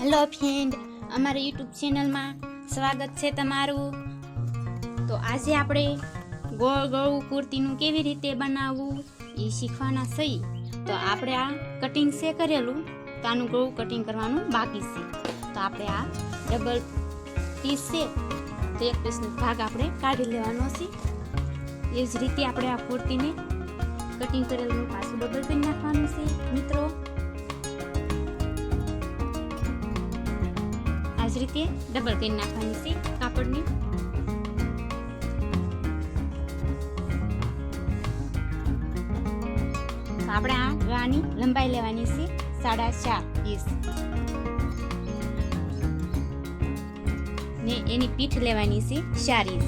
Hello friend, અમારા YouTube ચેનલમાં સ્વાગત છે તમારું। તો આજે આપણે ગોળ ગળું કુર્તીનું કેવી રીતે બનાવવું એ શીખવાના છીએ। તો આપણે આ કટિંગ છે કરેલું, તો આનું ગળું કટિંગ કરવાનું બાકી છે। તો આપણે આ ડબલ પીસ છે, તો એક પીસનો ભાગ આપણે કાઢી લેવાનો છે। એ જ રીતે આપણે આ કુર્તીને કટિંગ કરેલું પાછું ડબલ કરી નાખવાનું છે મિત્રો। આ જ રીતે ડબલ કરી નાખવાની છે કાપડને। આપણે આ ગાની લંબાઈ લેવાની છે 4.5 ઇંચ ને એની પીઠ લેવાની છે 4 ઇંચ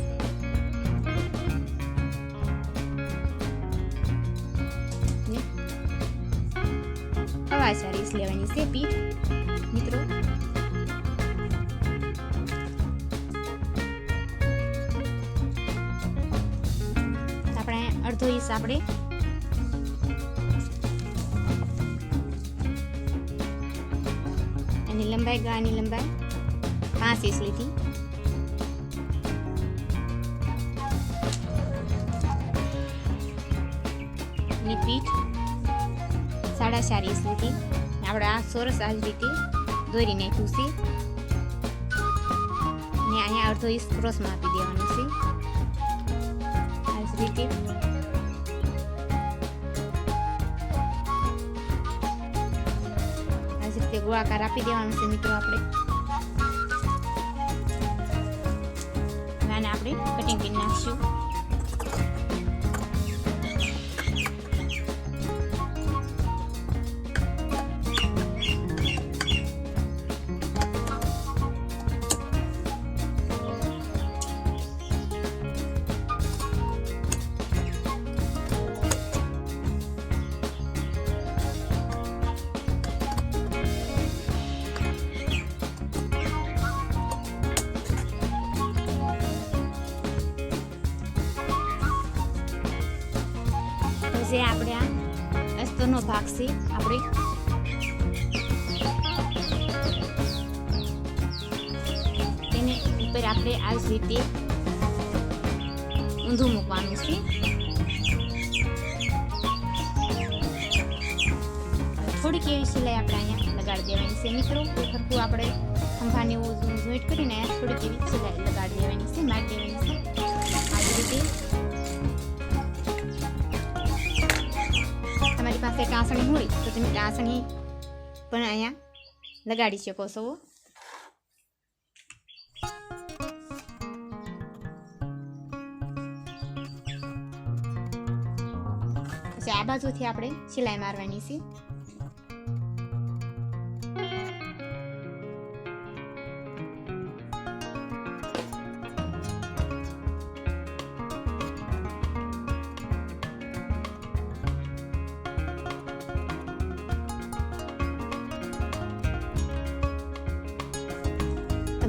ને 4.5 ઇંચ લેવાની છે પીઠ મિત્રો। અડધો ઇંચ આપણે એની લંબાઈ ગાની લંબાઈ 5 ઇંચ લીધી એની પીઠ 4.5 ઇંચ લીધી। આપણે આ ચોરસ આ જ રીતે દોરી નાખ્યું છે ને અહીંયા અડધો ઇંચ ક્રોસમાં આપી દેવાનું છે આ જ રીતે। ગોળાકાર આપી દેવાનું છે મિત્રો આપણે આને આપણે કટિંગ કરી નાખશું। જે આપણે આ અસ્તરનો ભાગ છે આપણે તેને ઉપર આપણે આ જ રીતે ઊંધું મૂકવાનું છે। થોડીક એવી સિલાઈ આપણે અહીંયા લગાડી દેવાની છે મિત્રો। સરખું આપણે ખંભાને એવું જોઈન્ટ કરીને થોડીક એવી સિલાઈ લગાડી દેવાની છે, મારી દેવાની છે આ જ રીતે। તમારી પાસે ટાસણી હોય તો તમે ટાસણી પણ અહીંયા લગાડી શકો છો। પછી આ બાજુથી આપણે સિલાઈ મારવાની છે।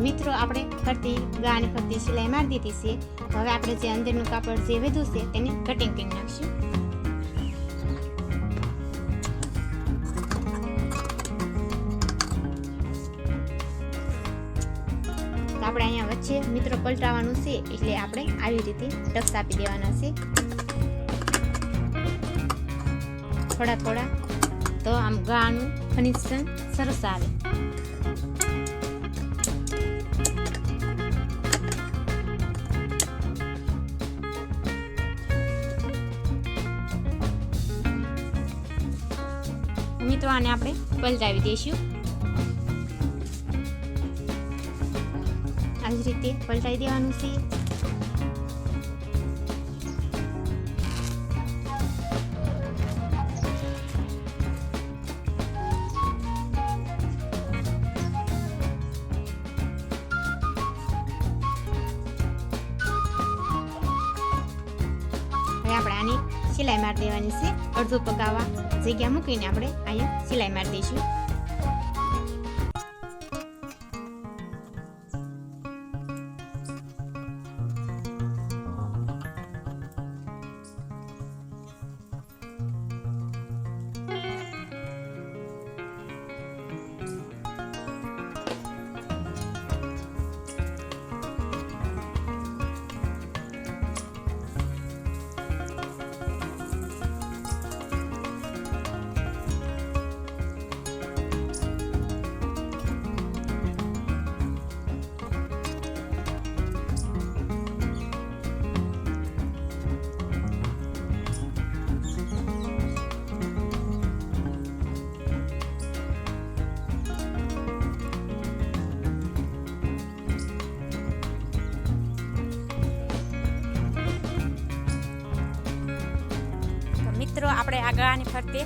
મિત્રો આપણે ફરતી ગાની ફરતી સિલાઈ મારી દીધી છે। હવે આપણે જે અંદરનું કાપડ જે વધ્યું છે તેને કટિંગ કરી નાખશું। આપણે અહીંયા વચ્ચે મિત્રો પલટાવવાનું છે, એટલે આપણે આવી રીતે ટક્સ આપી દેવાના છે થોડા થોડા, તો આમ ગાનું ફિનિશિંગ સરસ આવે। મિત્રો આને આપણે પલટાવી દઈશું આ જ રીતે પલટાવી દેવાનું છે। હવે આપણે આની સિલાઈ મારી દેવાની છે। અડધો પકાવવા જગ્યા મૂકીને આપણે અહીંયા સિલાઈ મારી દઈશું। આપણે આ ગળાની ફરતે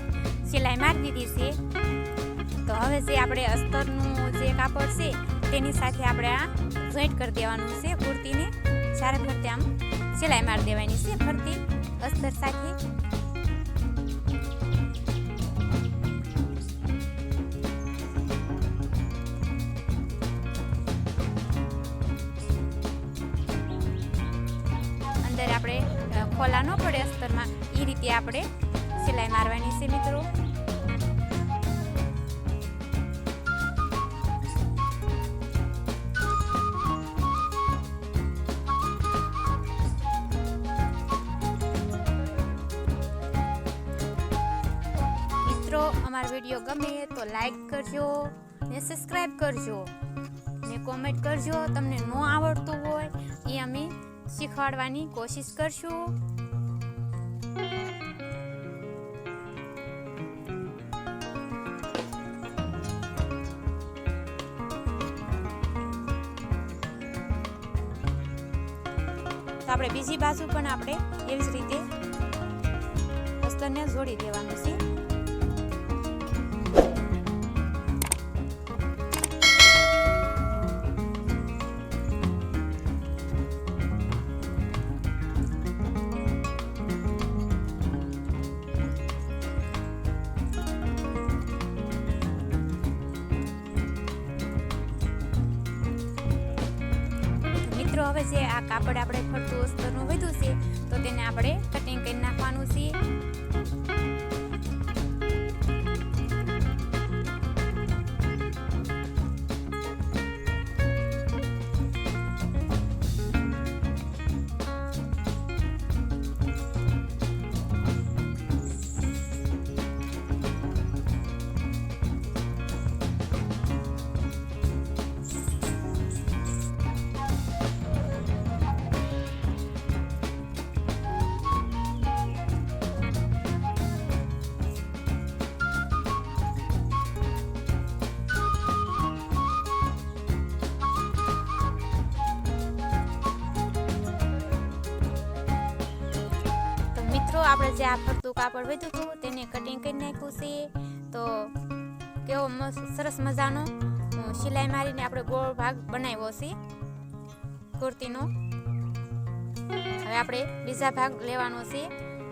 સિલાઈ મારી દીધી છે. તો હવે જે આપણે અસ્તરનું જે કાપડ છે તેની સાથે આપણે આ જોઈન્ટ કરી દેવાનું છે. કુર્તીને ચારે ફરતે આમ સિલાઈ મારી દેવાની છે ફરતી અસ્તર સાથે. અંદર આપણે ખોલા ન પડે અસ્તરમાં એ રીતે આપણે સિલાઈ મારવાની છે મિત્રો. અમારો વિડીયો ગમે તો લાઈક કરજો ને સબસ્ક્રાઈબ કરજો ને કોમેન્ટ કરજો. તમને ન આવડતું હોય એ અમે શીખવાડવાની કોશિશ કરશું. તો આપણે બીજી બાજુ પણ આપણે એવી જ રીતે અસ્તરને જોડી દેવાનું છે. મિત્રો હવે જે આ કાપડ આપણે ફરતું અસ્તરનું વધ્યું છે તો તેને આપણે કટિંગ કરી નાખવાનું છે. આપણે જે આ ફરતું કાપડ વધ્યું હતું તેને કટિંગ કરી નાખ્યું છે. તો કેવો સરસ મજાનો સિલાઈ મારીને આપણે ગોળ ભાગ બનાવ્યો છે કુર્તીનો. હવે આપણે બીજા ભાગ લેવાનો છે,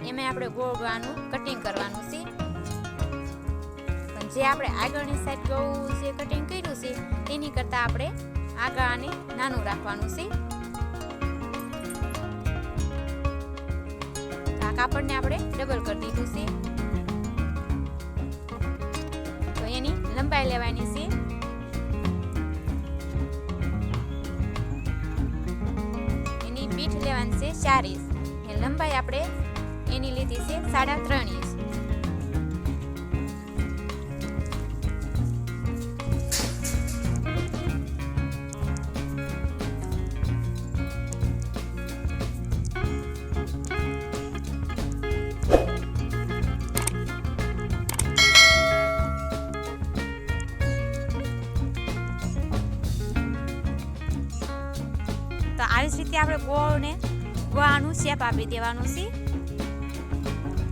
એમાં આપણે ગોળ ગળાનું કટિંગ કરવાનું છે. જે આપણે આગળની સાઈડ ગળું જે કટિંગ કર્યું છે તેની કરતાં આપણે આ ગળાને નાનું રાખવાનું છે. કાપડને આપણે ડબલ કરી દીધું છે. તો એની લંબાઈ લેવાની છે. એની પીઠ લેવાની છે 4 ઇંચ. લંબાઈ આપણે એની લીધી છે 3.5 ઇંચ. તો આવી જ રીતે આપણે ગોળાનું શેપ આપી દેવાનું છે.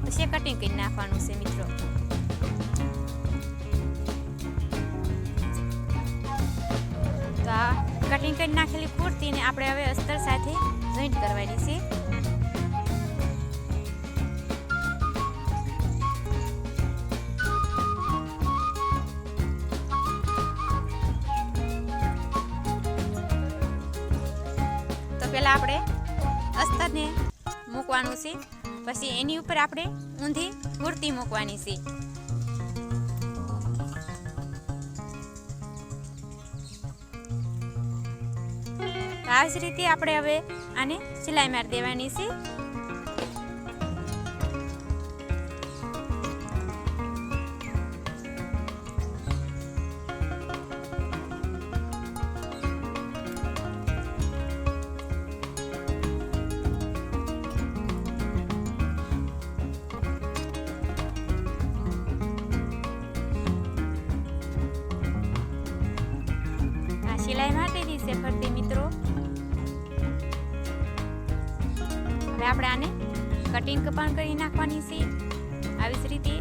પછી કટિંગ કરી નાખવાનું છે મિત્રો. તો આ કટિંગ કરી નાખેલી કુર્તીને આપણે હવે અસ્તર સાથે જોઈન્ટ કરવાની છે. પહેલા આપણે અસ્તરને મૂકવાનું છે, પછી એની ઉપર આપણે ઊંધી કુર્તી મૂકવાની છે. આ જ રીતે આપણે હવે આને સિલાઈ મારી દેવાની છે. સિલાઈ મારી દીધી છે ફરતી મિત્રો. હવે આપણે આને કટિંગ પણ કરી નાખવાની છે. આવી જ રીતે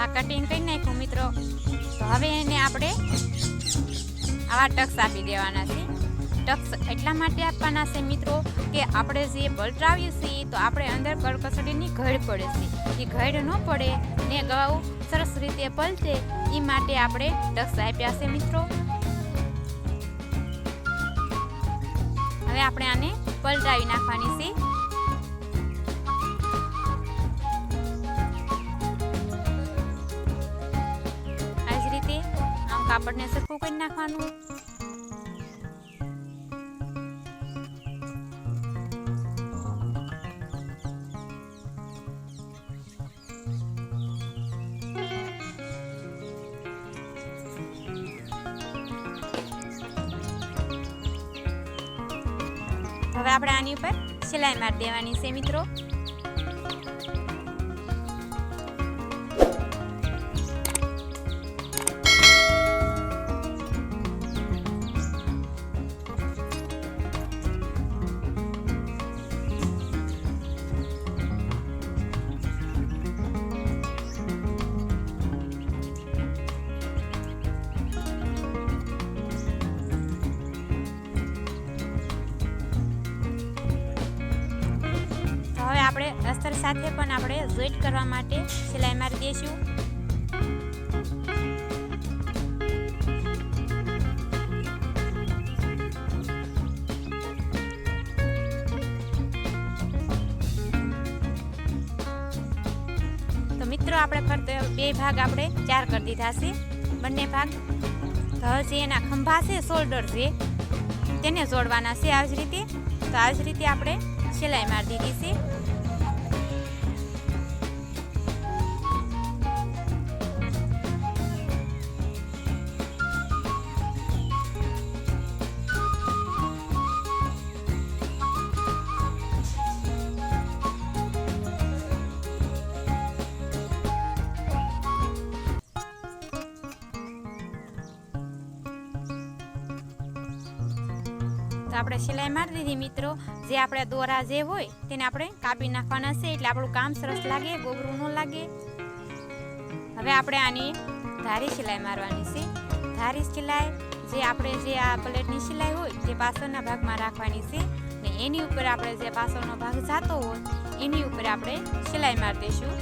આ કટિંગ કરી નાખ્યું મિત્રો. તો હવે એને આપણે આવા ટક્સ આપી દેવાના છે. ટક્સ એટલા માટે આપવાના છે મિત્રો કે આપણે જે પલટાવીએ છીએ તો આપણે અંદર કડકસડીની ઘડ પડે છે. એ ઘડ ન પડે ને ગળું સરસ રીતે પલટે એ માટે આપણે ટક્સ આપ્યા છે મિત્રો. હવે આપણે આને પલટાવી નાખવાની છે. કાપડને સરખું કરી નાખવાનું. હવે આપણે આની ઉપર સિલાઈ મારી દેવાની છે મિત્રો. આપણે અસ્તર સાથે પણ આપણે જોઈન્ટ કરવા માટે સિલાઈ મારી દઈશું. તો મિત્રો આપણે ફક્ત બે ભાગ આપણે ચાર કરી દીધા છે, બંને ભાગ. તો જે એના ખંભા છે શોલ્ડર છે તેને જોડવાના છે આવી જ રીતે. તો આવી જ રીતે આપણે સિલાઈ મારી દીધી છે. તો આપણે સિલાઈ મારી દીધી મિત્રો. જે આપણે દોરા જે હોય તેને આપણે કાપી નાખવાના છે એટલે આપણું કામ સરસ લાગે, ગોબરું ન લાગે. હવે આપણે આની ધારી સિલાઈ મારવાની છે. ધારી સિલાઈ જે આપણે જે આ પ્લેટની સિલાઈ હોય તે પાછળના ભાગમાં રાખવાની છે ને એની ઉપર આપણે જે પાછળનો ભાગ જાતો હોય એની ઉપર આપણે સિલાઈ મારી દઈશું.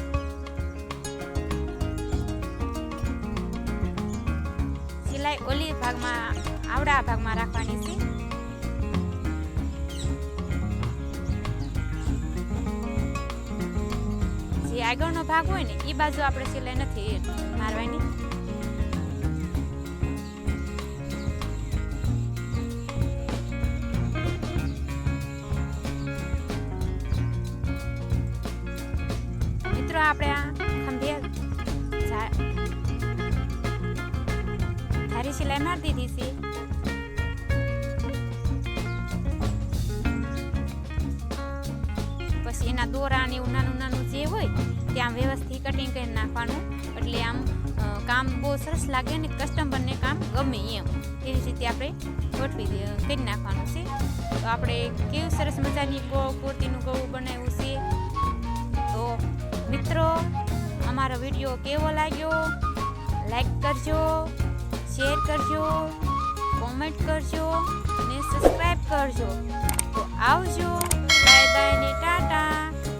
સિલાઈ ઓલી ભાગમાં આવડા ભાગમાં રાખવાની છે. જે આગળનો ભાગ હોય ને એ બાજુ આપણે સિલાઈ નથી મારવાની. મિત્રો આપણે આ ખંભે ધારી સિલાઈ મારી દીધી છે. પછી એના દોરા ને એવું નાનું નાનું જે હોય ત્યાં વ્યવસ્થિત કટિંગ કરી નાખવાનું એટલે આમ કામ બહુ સરસ લાગે ને કસ્ટમરને કામ ગમે એમ એવી રીતે આપણે ગોઠવી કરી નાખવાનું છે. તો આપણે કેવું સરસ મજાની કુર્તીનું ગળું બનાવ્યું છે. તો મિત્રો અમારો વિડીયો કેવો લાગ્યો લાઈક કરજો, શેર કરજો, કોમેન્ટ કરજો ને સબસ્ક્રાઈબ કરજો. તો આવજો, બાય બાય ને ટાટા.